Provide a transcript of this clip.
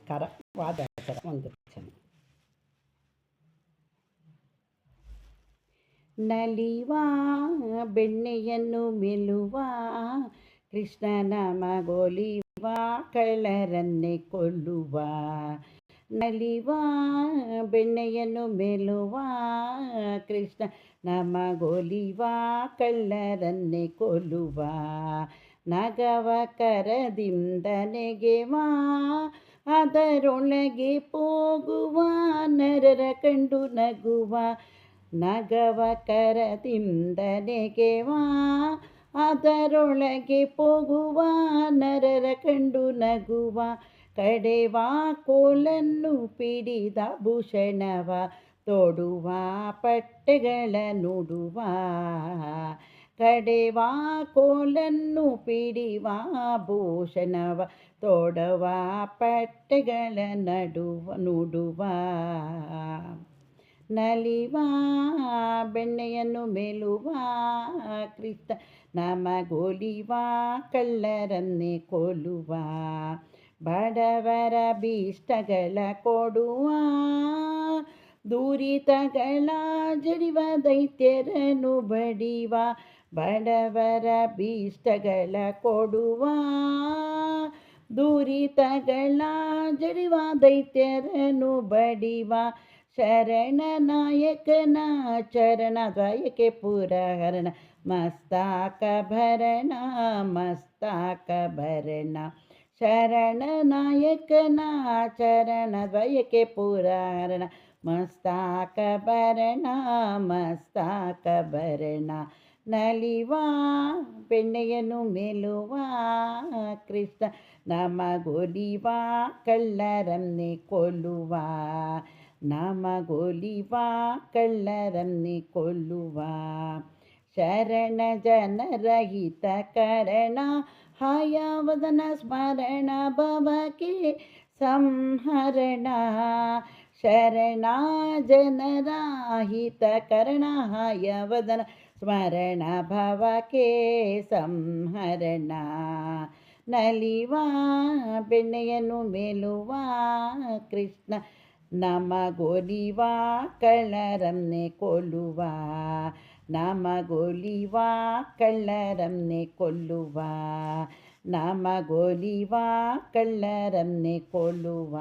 ನಮಸ್ಕಾರ. ವಾದಾಚಾರ ಒಂದು ವಚನ. ನಲಿವ ಬೆಣ್ಣೆಯನ್ನು ಮೆಲುವ ಕೃಷ್ಣನ ಮಗೊಲಿವ ಕಳ್ಳರನ್ನೇ ಕೊಲ್ಲುವ. ನಲಿವ ಬೆಣ್ಣೆಯನ್ನು ಮೆಲುವ ಕೃಷ್ಣ ನಮಗೊಲಿವ ಕಳ್ಳರನ್ನೇ ಕೊಲ್ಲುವ. ನಗವ ಕರದಿಂದ ನೆಗೆವ ಅದರೊಳಗೆ ಹೋಗುವ ನರರ ಕಂಡು ನಗುವ. ನಗವ ಕರದಿಂದ ನೆಗೆವ ಅದರೊಳಗೆ ಹೋಗುವ ನರರ ಕಂಡು ನಗುವ. ಕಡೆವ ಕೋಲನ್ನು ಪಿಡಿದ ಭೂಷಣವ ತೊಡುವ ಪಟ್ಟೆಗಳ ನುಡುವ. ಕಡೆವ ಕೋಲನ್ನು ಪಿಡಿವ ಭೂಷಣವ ತೊಡುವ ಪಟ್ಟೆಗಳ ನುಡುವ. ನಲಿವ ಬೆಣ್ಣೆಯನ್ನು ಮೆಲುವ ಕೃಷ್ಣ ನಮಗೊಲಿವ ಕಳ್ಳರನ್ನೇ ಕೊಲ್ಲುವ. ಬಡವರ ಭೀಷ್ಟಗಳ ಕೊಡುವ ದುರಿತಗಳ ಜಡಿವ ದೈತ್ಯರನ್ನು ಬಡಿವ. ಬಡವರ ಭೀಷ್ಟಗಳ ಕೊಡುವ ದುರಿತಗಳ ಜಡಿವ ದೈತ್ಯರನ್ನು ಬಡಿವ. ಶರಣ ನಾಯಕನ ಚರಣ ದ್ವಯಕ್ಕೆ ಪುರಹರಣ ಮಸ್ತಕ ಭರಣ ಮಸ್ತಕ ಭರಣ. ಶರಣ ನಾಯಕನ ಚರಣ ದ್ವಯಕ್ಕೆ ಪುರಹರಣ ಮಸ್ತಕ ಭರಣ ಮಸ್ತಕ ಭರಣ. ನಲಿವ ಬೆಣ್ಣೆಯನ್ನು ಮೆಲುವ ಕೃಷ್ಣ ನಮಗೊಲಿವ ಕಳ್ಳರನ್ನೇ ಕೊಲ್ಲುವ. ನಮಗೊಲಿವ ಕಳ್ಳರನ್ನೇ ಕೊಲ್ಲುವ. ಶರಣ ಜನರ ಹಿತಕರಣ ಹಯವದನ ಸ್ಮರಣ ಭವಕ್ಕೆ ಸಂಹರಣ. ಶರಣ ಜನರ ಹಿತಕರಣ ಹಯವದನ ಸ್ಮರಣ ಭವಕ್ಕೆ ಸಂಹರಣ. ನಲಿವ ಬೆಣ್ಣೆಯನ್ನು ಮೆಲುವ ಕೃಷ್ಣ ನಮಗೊಲಿವ ಕಳ್ಳರನ್ನೇ ಕೊಲ್ಲುವ. ನಮಗೊಲಿವ ಕಳ್ಳರನ್ನೇ ಕೊಲ್ಲುವ. ನಮಗೊಲಿವ ಕಳ್ಳರನ್ನೇ ಕೊಲ್ಲುವ.